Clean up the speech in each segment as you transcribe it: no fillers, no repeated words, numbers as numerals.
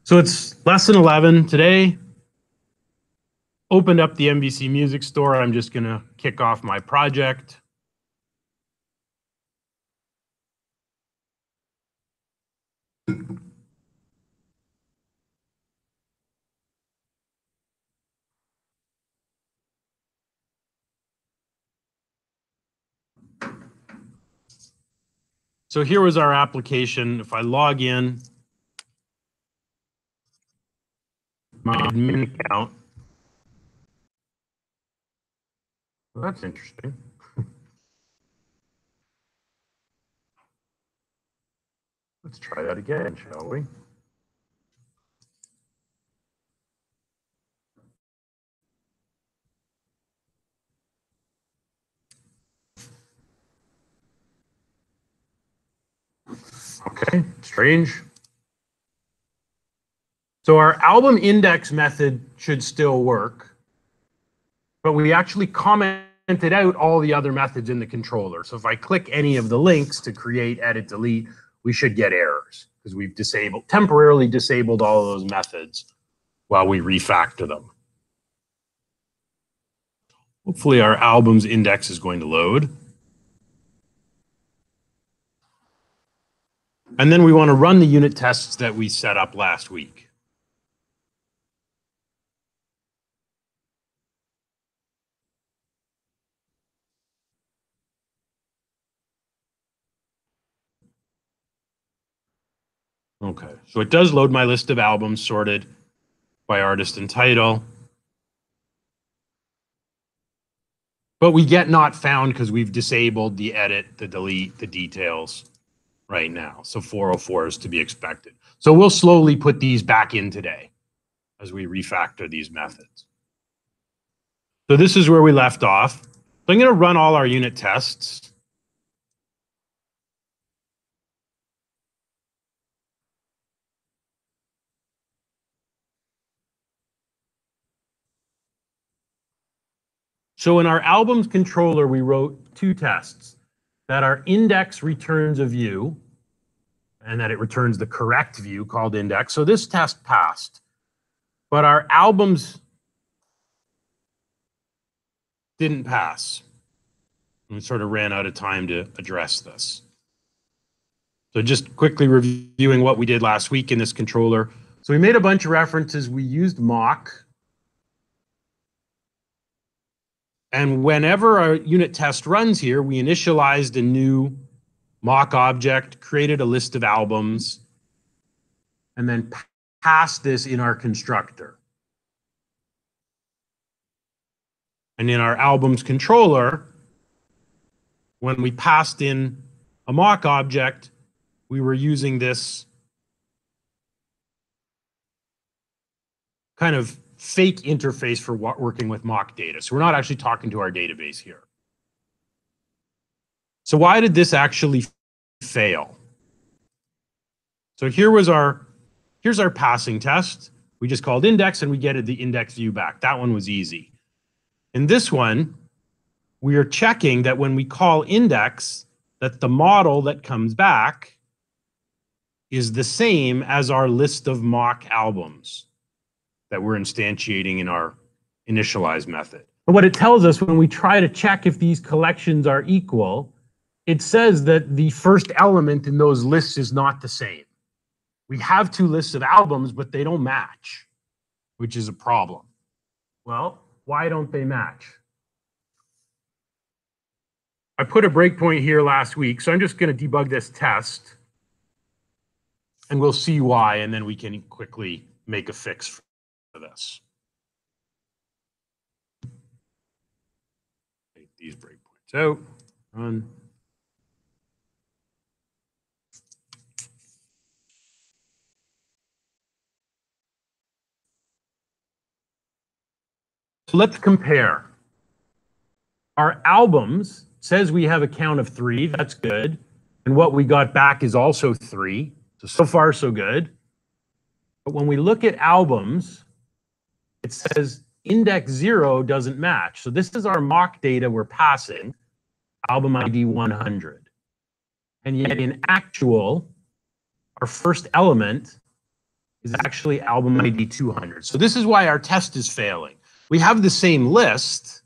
So it's lesson 11 today. Opened up the MVC Music Store. I'm just going to kick off my project. So here was our application. If I log in, my admin account. Well, that's interesting. Let's try that again, shall we? Okay, strange. So our album index method should still work, but we actually commented out all the other methods in the controller. So if I click any of the links to create, edit, delete, we should get errors because we've temporarily disabled all of those methods while we refactor them. Hopefully our albums index is going to load. And then we want to run the unit tests that we set up last week. Okay, so it does load my list of albums sorted by artist and title. But we get not found because we've disabled the edit, the delete, the details right now. So 404 is to be expected. So we'll slowly put these back in today as we refactor these methods. So this is where we left off. So I'm going to run all our unit tests. So in our albums controller, we wrote two tests, that our index returns a view and that it returns the correct view called index. So this test passed, but our albums didn't pass. We sort of ran out of time to address this. So just quickly reviewing what we did last week in this controller. So we made a bunch of references. We used mock. And whenever our unit test runs here, we initialized a new mock object, created a list of albums, and then passed this in our constructor. And in our albums controller, when we passed in a mock object, we were using this kind of fake interface for working with mock data. So we're not actually talking to our database here. So why did this actually fail? So here's our passing test. We just called index and we get the index view back. That one was easy. In this one, we are checking that when we call index, that the model that comes back is the same as our list of mock albums that we're instantiating in our initialize method. But what it tells us when we try to check if these collections are equal, it says that the first element in those lists is not the same. We have two lists of albums, but they don't match, which is a problem. Well, why don't they match? I put a breakpoint here last week, so I'm just going to debug this test, and we'll see why, and then we can quickly make a fix for this. Take these breakpoints out, run. So let's compare. Our albums says we have a count of 3, that's good. And what we got back is also 3. So far, so good. But when we look at albums, it says index 0 doesn't match. So this is our mock data we're passing, album ID 100. And yet in actual, our first element is actually album ID 200. So this is why our test is failing. We have the same list,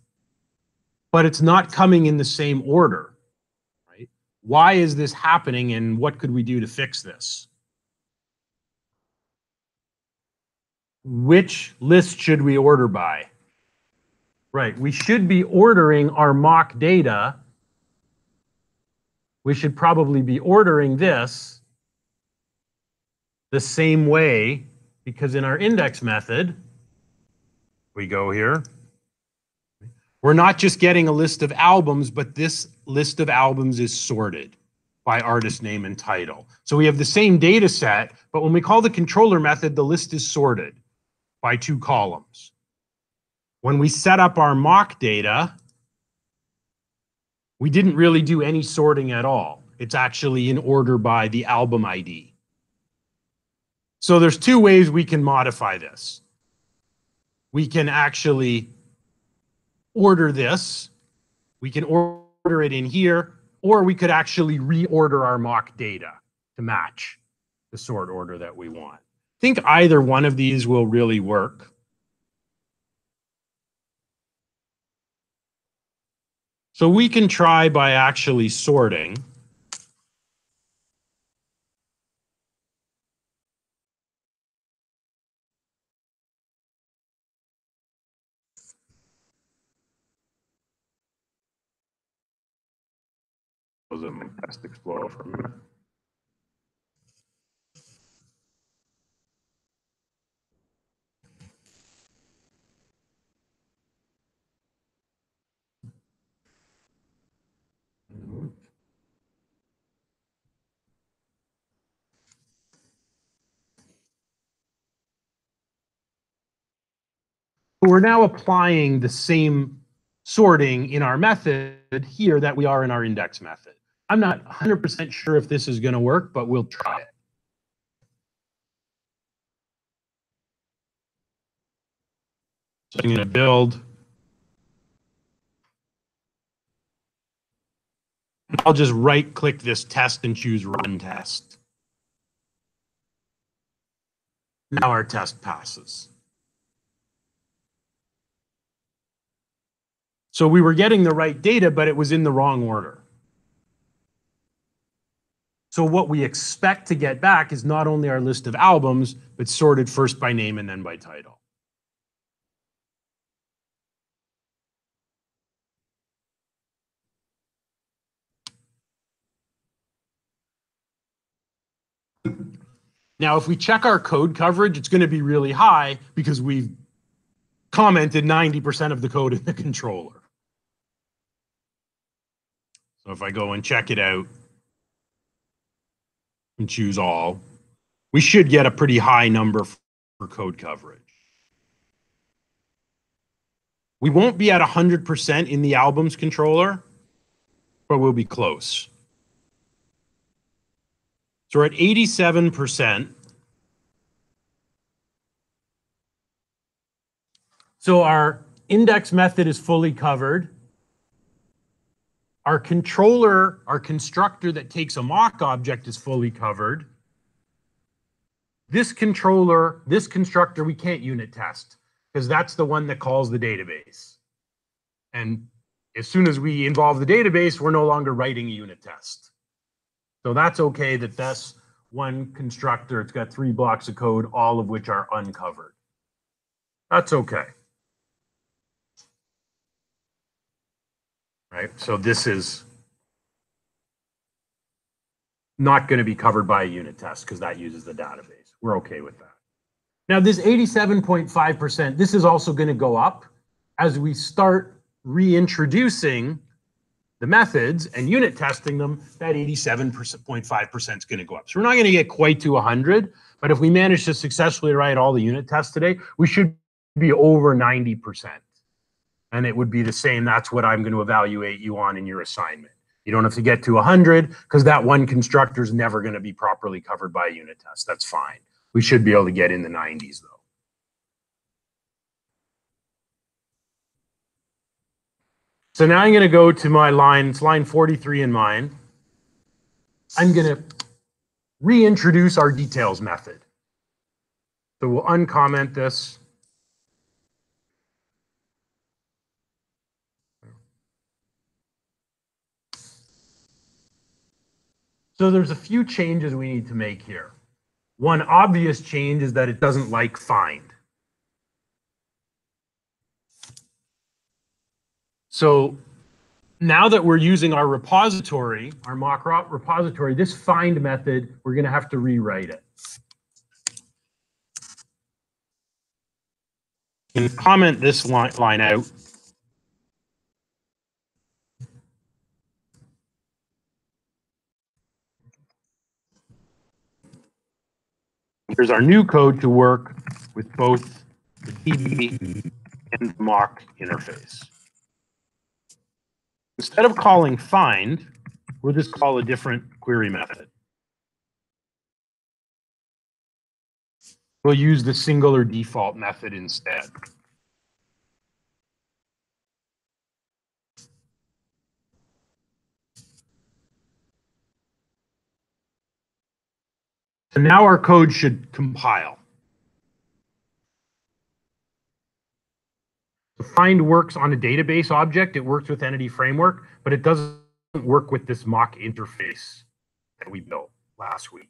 but it's not coming in the same order, right? Why is this happening, and what could we do to fix this? Which list should we order by? Right, we should be ordering our mock data. We should probably be ordering this the same way, because in our index method, we go here. We're not just getting a list of albums, but this list of albums is sorted by artist name and title. So we have the same data set, but when we call the controller method, the list is sorted by 2 columns. When we set up our mock data, we didn't really do any sorting at all. It's actually in order by the album ID. So there's 2 ways we can modify this. We can actually order this. We can order it in here, or we could actually reorder our mock data to match the sort order that we want. I think either one of these will really work. So we can try by actually sorting. Close up my Test Explorer for a minute. We're now applying the same sorting in our method here that we are in our index method. I'm not 100% sure if this is going to work, but we'll try it. So I'm going to build. I'll just right-click this test and choose Run Test. Now our test passes. So we were getting the right data, but it was in the wrong order. So what we expect to get back is not only our list of albums, but sorted first by name and then by title. Now, if we check our code coverage, it's going to be really high because we've commented 90% of the code in the controller. So if I go and check it out and choose all, we should get a pretty high number for code coverage. We won't be at 100% in the albums controller, but we'll be close. So we're at 87%. So our index method is fully covered. Our controller, our constructor that takes a mock object is fully covered. This controller, this constructor, we can't unit test because that's the one that calls the database. And as soon as we involve the database, we're no longer writing a unit test. So that's okay that that's one constructor. It's got 3 blocks of code, all of which are uncovered. That's okay. Right, so this is not going to be covered by a unit test because that uses the database. We're okay with that. Now this 87.5%, this is also going to go up as we start reintroducing the methods and unit testing them. That 87.5% is going to go up. So we're not going to get quite to 100, but if we manage to successfully write all the unit tests today, we should be over 90%. And it would be the same. That's what I'm going to evaluate you on in your assignment. You don't have to get to 100 because that one constructor is never going to be properly covered by a unit test. That's fine. We should be able to get in the 90s though. So now I'm going to go to my line. It's line 43 in mine. I'm going to reintroduce our details method. So we'll uncomment this. So there's a few changes we need to make here. One obvious change is that it doesn't like find. So now that we're using our repository, our mock repository, this find method, we're going to have to rewrite it. You can comment this line out. Here's our new code to work with both the DB and the mock interface. Instead of calling find, we'll just call a different query method. We'll use the singular default method instead. So now our code should compile. Find works on a database object. It works with Entity Framework, but it doesn't work with this mock interface that we built last week.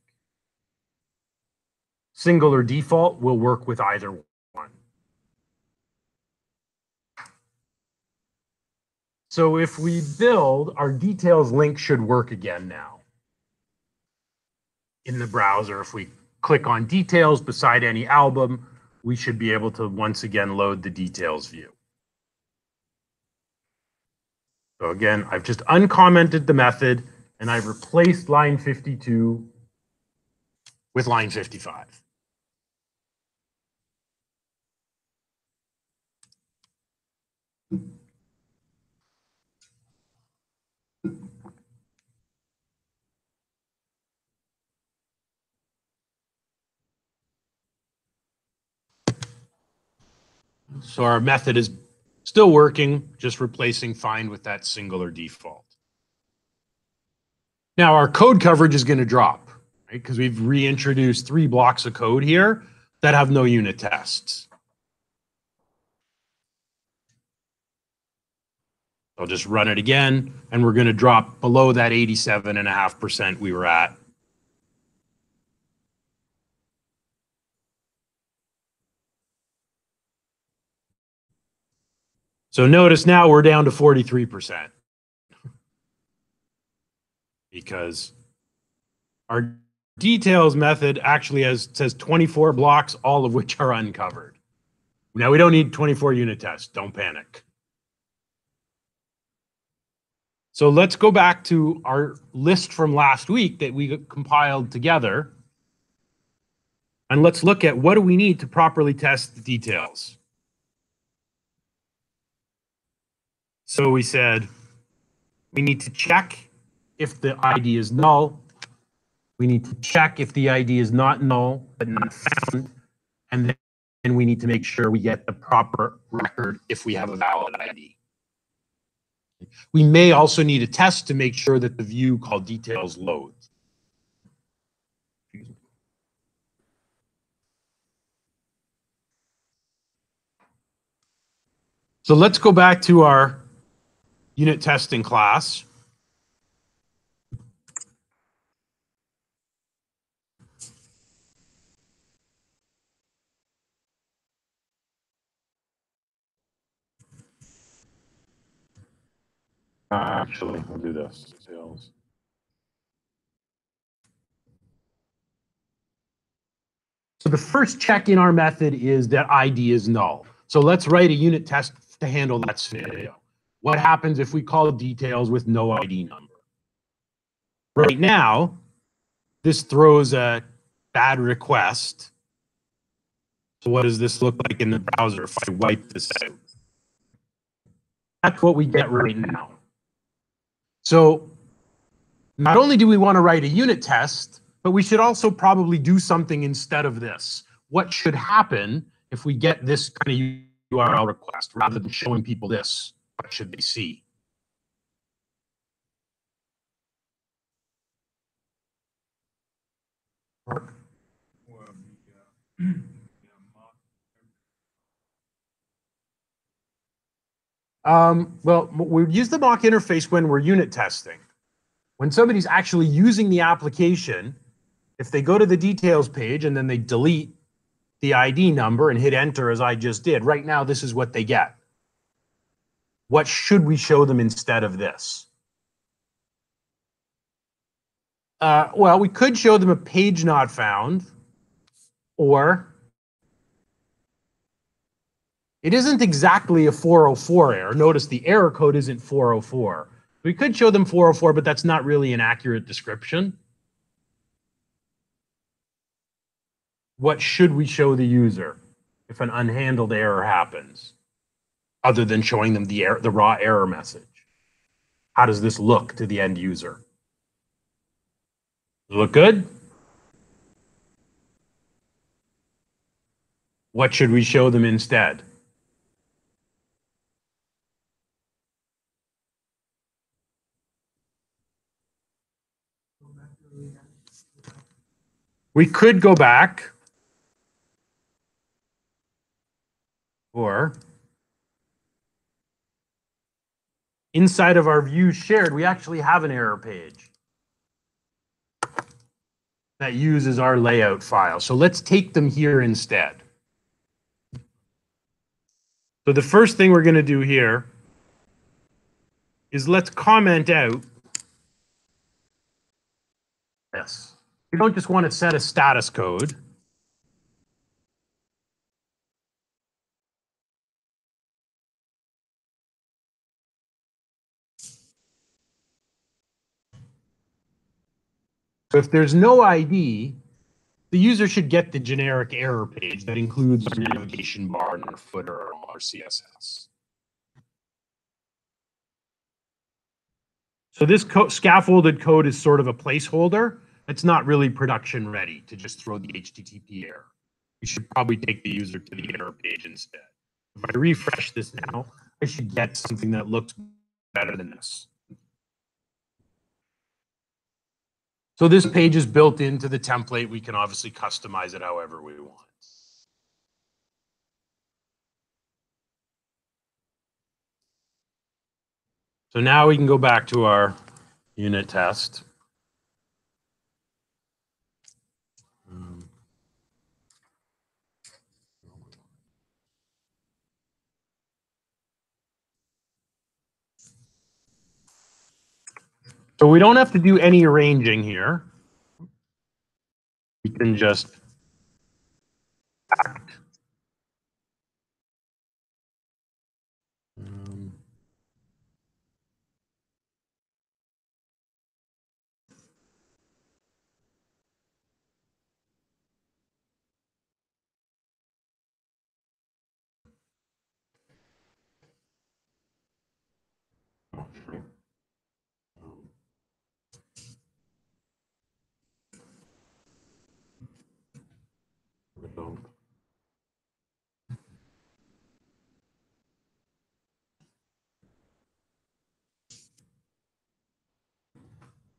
Singular default will work with either one. So if we build, our details link should work again now. In the browser, if we click on details beside any album, we should be able to once again load the details view. So again, I've just uncommented the method and I've replaced line 52 with line 55. So our method is still working, just replacing find with that singular default. Now our code coverage is going to drop, right? Because we've reintroduced 3 blocks of code here that have no unit tests. I'll just run it again, and we're going to drop below that 87.5% we were at. So notice now we're down to 43% because our details method actually says 24 blocks, all of which are uncovered. Now we don't need 24 unit tests. Don't panic. So let's go back to our list from last week that we compiled together. And let's look at what do we need to properly test the details. So we said we need to check if the ID is null. We need to check if the ID is not null but not found. And then we need to make sure we get the proper record if we have a valid ID. We may also need a test to make sure that the view called details loads. So let's go back to our unit testing class. Actually, we'll do this. Sales. So the first check in our method is that ID is null. So let's write a unit test to handle that scenario. What happens if we call details with no ID number? Right now, this throws a bad request. So what does this look like in the browser if I wipe this out? That's what we get right now. So not only do we want to write a unit test, but we should also probably do something instead of this. What should happen if we get this kind of URL request rather than showing people this? What should they see? Well, we use the mock interface when we're unit testing. When somebody's actually using the application, if they go to the details page and then they delete the ID number and hit enter as I just did, right now this is what they get. What should we show them instead of this? Well, we could show them a page not found, or it isn't exactly a 404 error. Notice the error code isn't 404. We could show them 404, but that's not really an accurate description. What should we show the user if an unhandled error happens, other than showing them the raw error message? How does this look to the end user? Does it look good? What should we show them instead? We could go back, or inside of our views shared, we actually have an error page that uses our layout file. So let's take them here instead. So the first thing we're going to do here is let's comment out this. We don't just want to set a status code. So if there's no ID, the user should get the generic error page that includes our navigation bar and our footer or our CSS. So this scaffolded code is sort of a placeholder. It's not really production ready to just throw the HTTP error. We should probably take the user to the error page instead. If I refresh this now, I should get something that looks better than this. So this page is built into the template. We can obviously customize it however we want. So now we can go back to our unit test. So we don't have to do any arranging here. We can just act.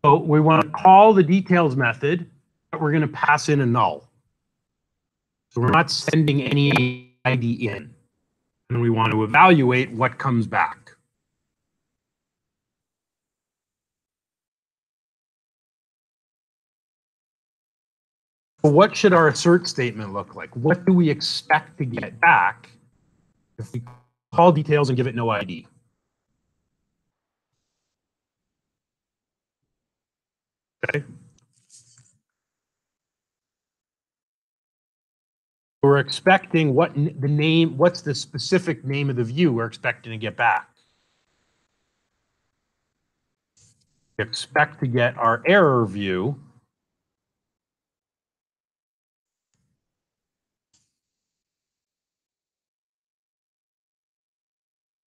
So we want to call the details method, but we're going to pass in a null. So we're not sending any ID in. And we want to evaluate what comes back. What should our assert statement look like? What do we expect to get back if we call details and give it no ID? Okay. We're expecting what's the specific name of the view we're expecting to get back. We expect to get our error view.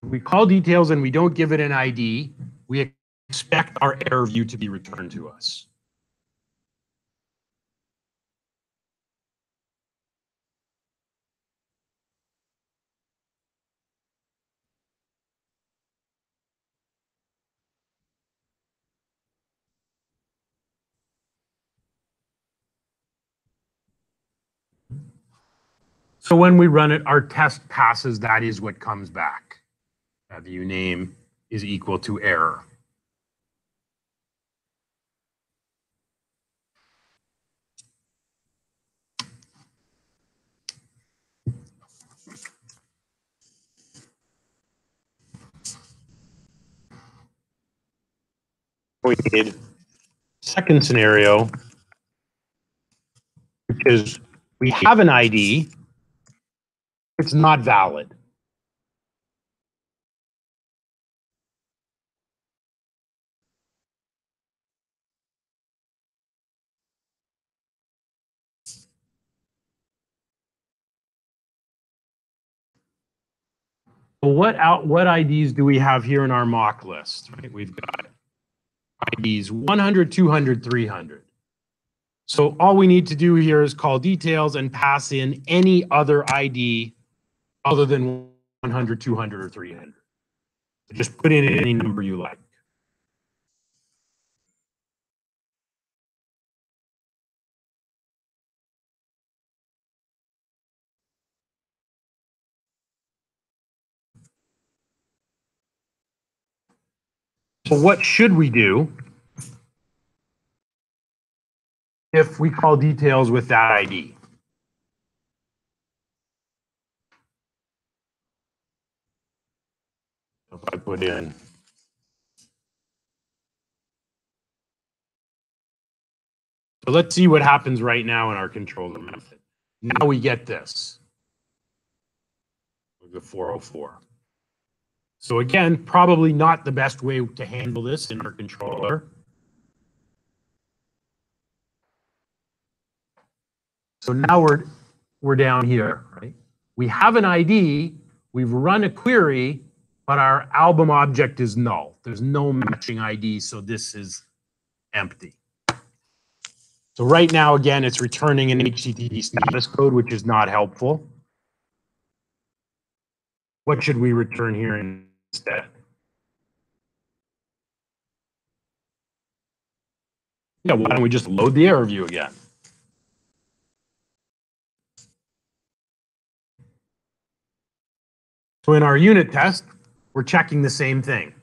We call details and we don't give it an ID, we expect our error view to be returned to us. So when we run it, our test passes, that is what comes back. view name is equal to error. We need second scenario, which is we have an ID, it's not valid. What IDs do we have here in our mock list? Right? We've got IDs 100, 200, 300. So all we need to do here is call details and pass in any other ID other than 100, 200, or 300. Just put in any number you like. So what should we do if we call details with that ID? If I put in so let's see what happens right now in our controller method. Now we get this. The 404. So again, probably not the best way to handle this in our controller. So now we're down here, right? We have an ID, we've run a query, but our album object is null. There's no matching ID, so this is empty. So right now, again, it's returning an HTTP status code, which is not helpful. What should we return here instead? Yeah, why don't we just load the error view again? So in our unit test, we're checking the same thing.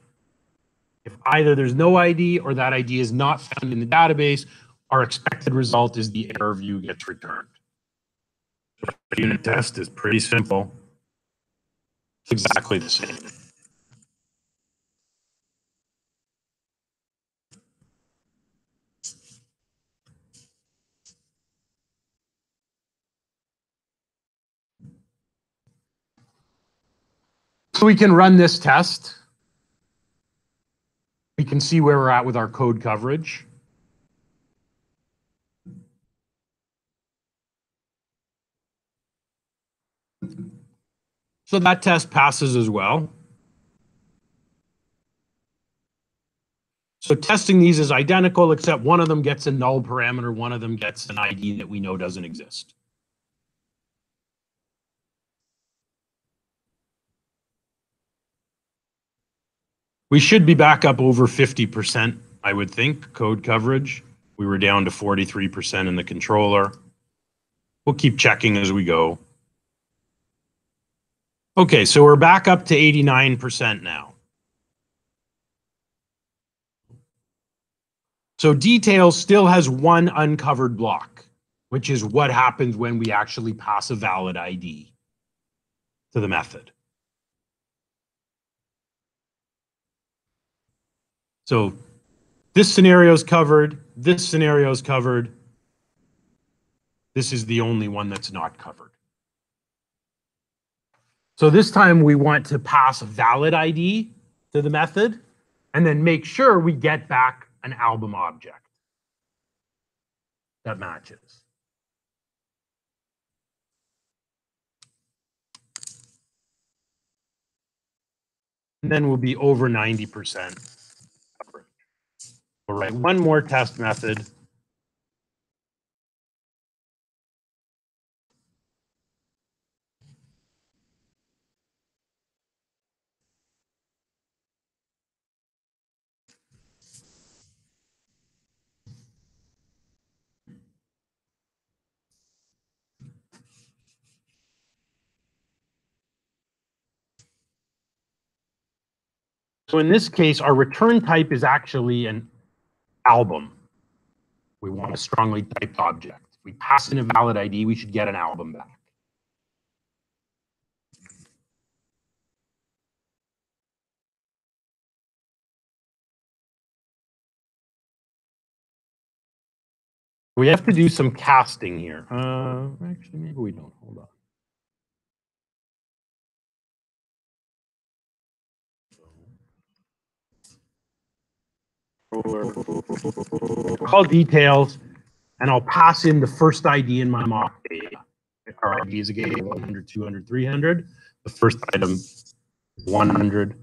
If either there's no ID or that ID is not found in the database, our expected result is the error view gets returned. So the unit test is pretty simple. It's exactly the same. So we can run this test. We can see where we're at with our code coverage. So that test passes as well. So testing these is identical, except one of them gets a null parameter, one of them gets an ID that we know doesn't exist. We should be back up over 50%, I would think, code coverage. We were down to 43% in the controller. We'll keep checking as we go. Okay, so we're back up to 89% now. So details still has one uncovered block, which is what happens when we actually pass a valid ID to the method. So this scenario is covered. This scenario is covered. This is the only one that's not covered. So this time we want to pass a valid ID to the method and then make sure we get back an album object that matches. And then we'll be over 90% coverage. All right, one more test method. So in this case, our return type is actually an album. We want a strongly typed object. If we pass in a valid ID, we should get an album back. We have to do some casting here. Actually, maybe we don't. Hold on. All details, and I'll pass in the first ID in my mock data. Our ID is again 100, 200, 300. The first item is 100.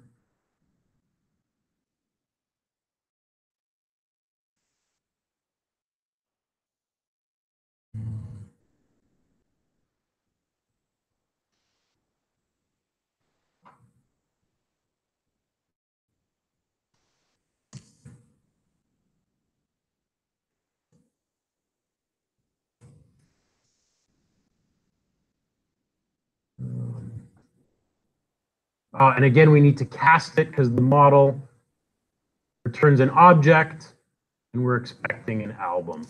And again, we need to cast it because the model returns an object, and we're expecting an album.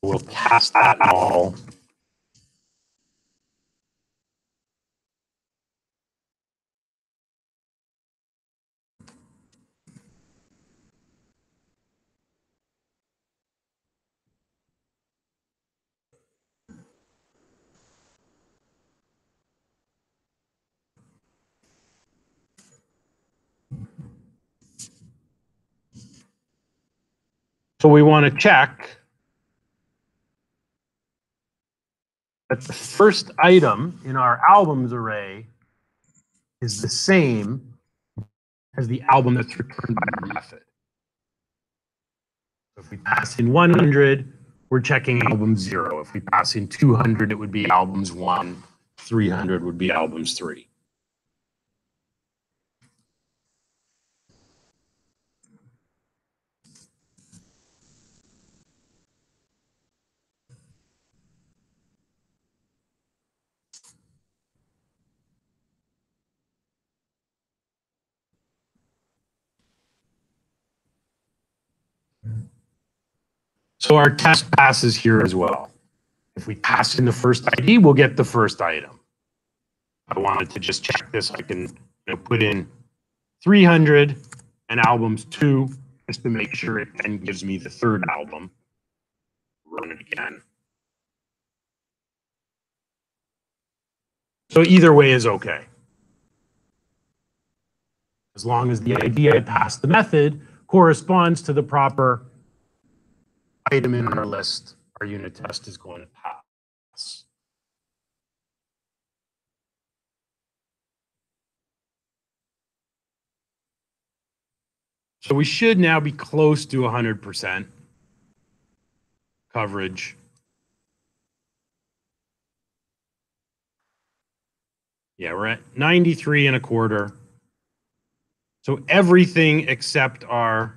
We'll cast that model. So we want to check that the first item in our albums array is the same as the album that's returned by our method. So if we pass in 100, we're checking album 0. If we pass in 200, it would be albums 1. 300 would be albums 3. So our test passes here as well. If we pass in the first ID, we'll get the first item. I wanted to just check this. I can put in 300 and albums 2 just to make sure it then gives me the third album. Run it again. So either way is okay. As long as the ID I passed the method corresponds to the proper item in our list, our unit test is going to pass. So we should now be close to 100% coverage. Yeah, we're at 93.25. So everything except our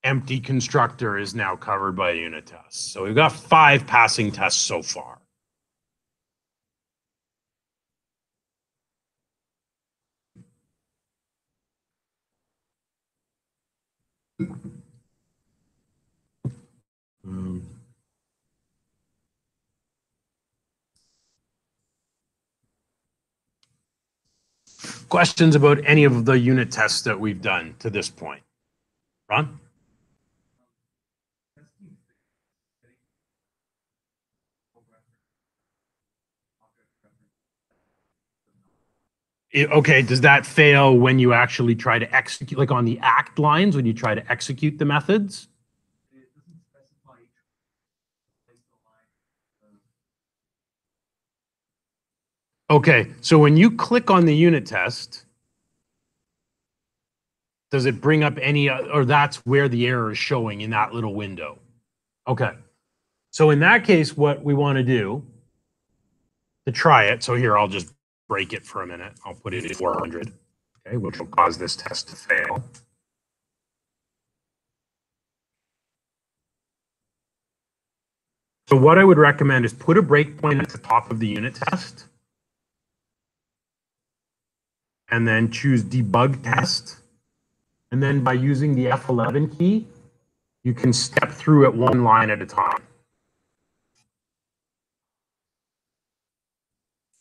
empty constructor is now covered by a unit test. So we've got 5 passing tests so far. Questions about any of the unit tests that we've done to this point? Ron? Okay, does that fail when you actually try to execute, like on the act lines, when you try to execute the methods? Okay, so when you click on the unit test, does it bring up any, or that's where the error is showing in that little window? Okay, so in that case, what we want to do to try it, so here, I'll just break it for a minute. I'll put it at 400, okay, which will cause this test to fail. So what I would recommend is put a breakpoint at the top of the unit test and then choose debug test. And then by using the F11 key, you can step through it one line at a time.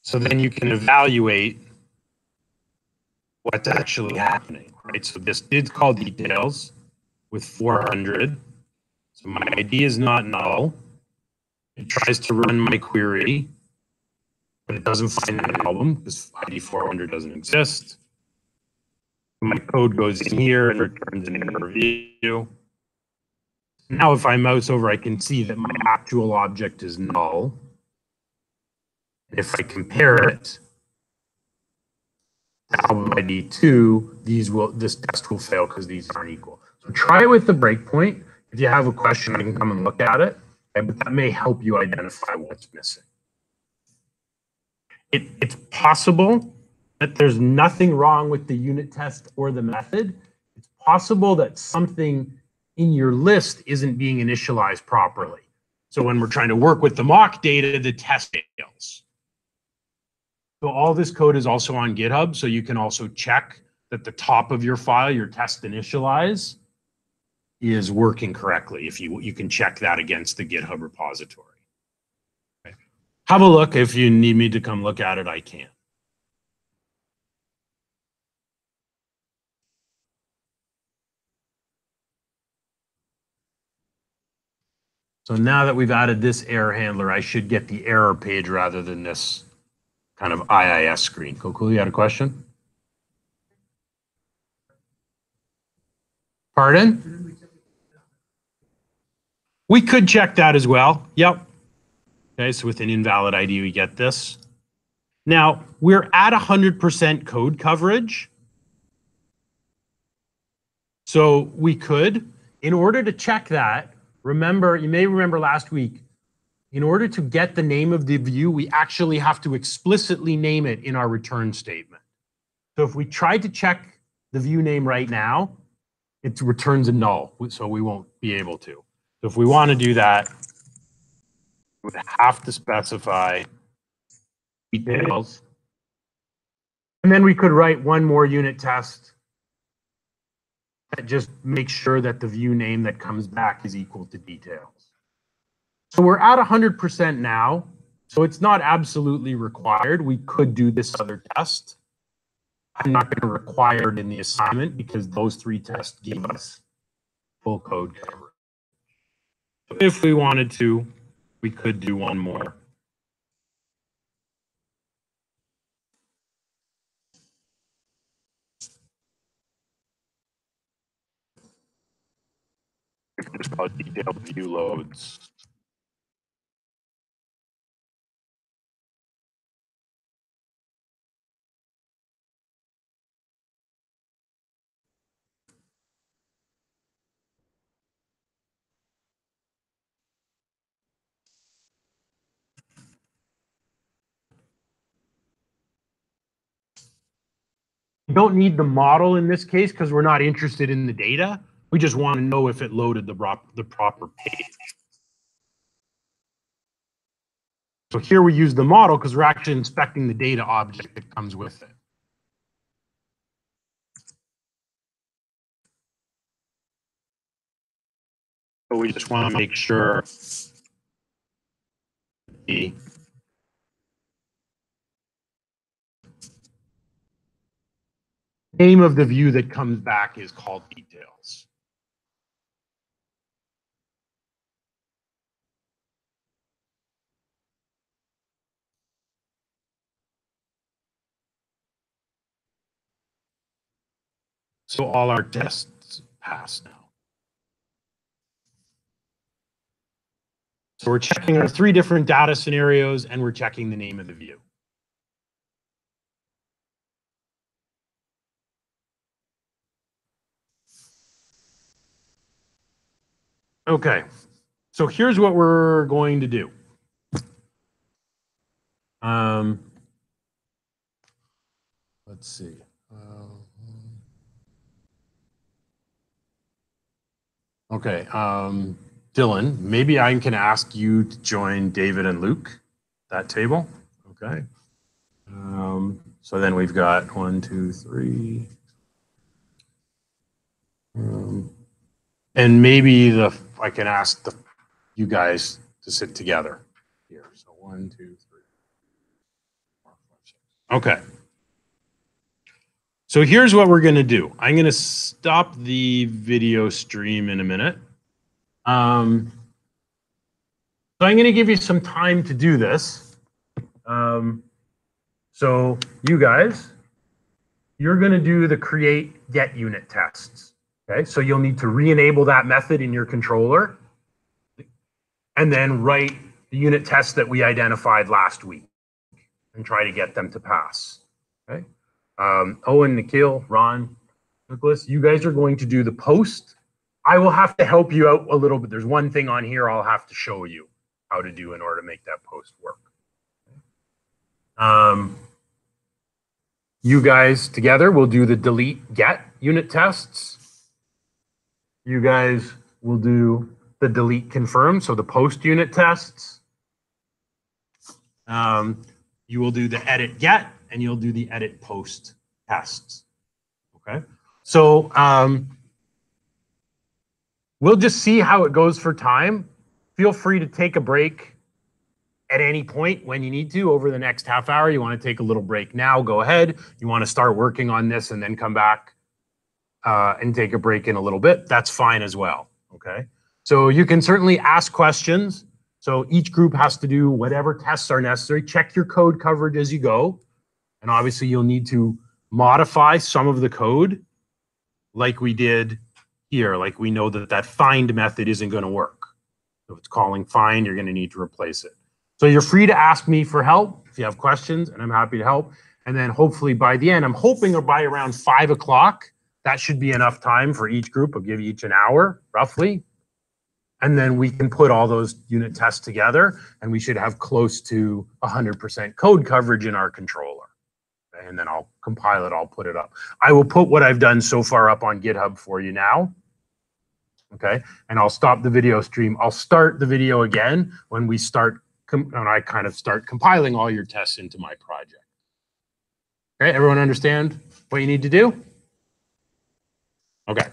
So then you can evaluate what's actually happening, right? So this did call details with 400. So my ID is not null. It tries to run my query, but it doesn't find an album because ID 400 doesn't exist. My code goes in here and returns an error view. Now if I mouse over, I can see that my actual object is null. If I compare it to album ID 2, this test will fail because these aren't equal. So try it with the breakpoint. If you have a question, I can come and look at it, but that may help you identify what's missing. It's possible that there's nothing wrong with the unit test or the method. It's possible that something in your list isn't being initialized properly. So when we're trying to work with the mock data, the test fails. So all this code is also on GitHub, so you can also check that the top of your file, your test initialize, is working correctly. If you can check that against the GitHub repository. Okay. Have a look. If you need me to come look at it, I can. So now that we've added this error handler, I should get the error page rather than this kind of IIS screen. Cool, you had a question? Pardon? We could check that as well. Yep. Okay, so with an invalid ID, we get this. Now, we're at 100% code coverage. So we could, in order to check that, remember, you may remember last week, in order to get the name of the view, we actually have to explicitly name it in our return statement. So if we tried to check the view name right now, it returns a null, so we won't be able to. So if we want to do that, we would have to specify details. And then we could write one more unit test that just makes sure that the view name that comes back is equal to details. So we're at 100% now, so it's not absolutely required. We could do this other test. I'm not going to require it in the assignment because those 3 tests give us full code coverage. If we wanted to, we could do one more. Just called detailed view loads. We don't need the model in this case because we're not interested in the data. We just want to know if it loaded the proper page. So here we use the model because we're actually inspecting the data object that comes with it. So we just want to make sure the name of the view that comes back is called details. So all our tests pass now. So we're checking our 3 different data scenarios and we're checking the name of the view. Okay, so here's what we're going to do. Let's see. Okay, Dylan, maybe I can ask you to join David and Luke, that table. Okay. So then we've got 1, 2, 3. And maybe I can ask you guys to sit together here. So 1, 2, 3, 4, 5, 6. Okay. So here's what we're going to do. I'm going to stop the video stream in a minute. So I'm going to give you some time to do this. So you guys, you're going to do the create get unit tests. Okay, so you'll need to re-enable that method in your controller and then write the unit tests that we identified last week and try to get them to pass. Okay. Owen, Nikhil, Ron, Nicholas, you guys are going to do the post. I will have to help you out a little bit. There's one thing on here I'll have to show you how to do in order to make that post work. You guys together will do the delete get unit tests. You guys will do the delete confirm, so the post unit tests. You will do the edit get, and you'll do the edit post tests. Okay, so we'll just see how it goes for time. Feel free to take a break at any point when you need to over the next half hour. You want to take a little break now, go ahead. You want to start working on this and then come back and take a break in a little bit, that's fine as well. Okay, so you can certainly ask questions. So each group has to do whatever tests are necessary. Check your code coverage as you go. And obviously you'll need to modify some of the code like we did here. Like we know that find method isn't going to work. If it's calling find, you're going to need to replace it. So you're free to ask me for help if you have questions, and I'm happy to help. And then hopefully by the end, I'm hoping by around 5 o'clock, that should be enough time for each group. I'll give you each an hour, roughly. And then we can put all those unit tests together, and we should have close to 100% code coverage in our controller. Okay, and then I'll compile it, I'll put it up. I will put what I've done so far up on GitHub for you now. Okay, and I'll stop the video stream. I'll start the video again when I kind of start compiling all your tests into my project. Okay, everyone understand what you need to do? Okay.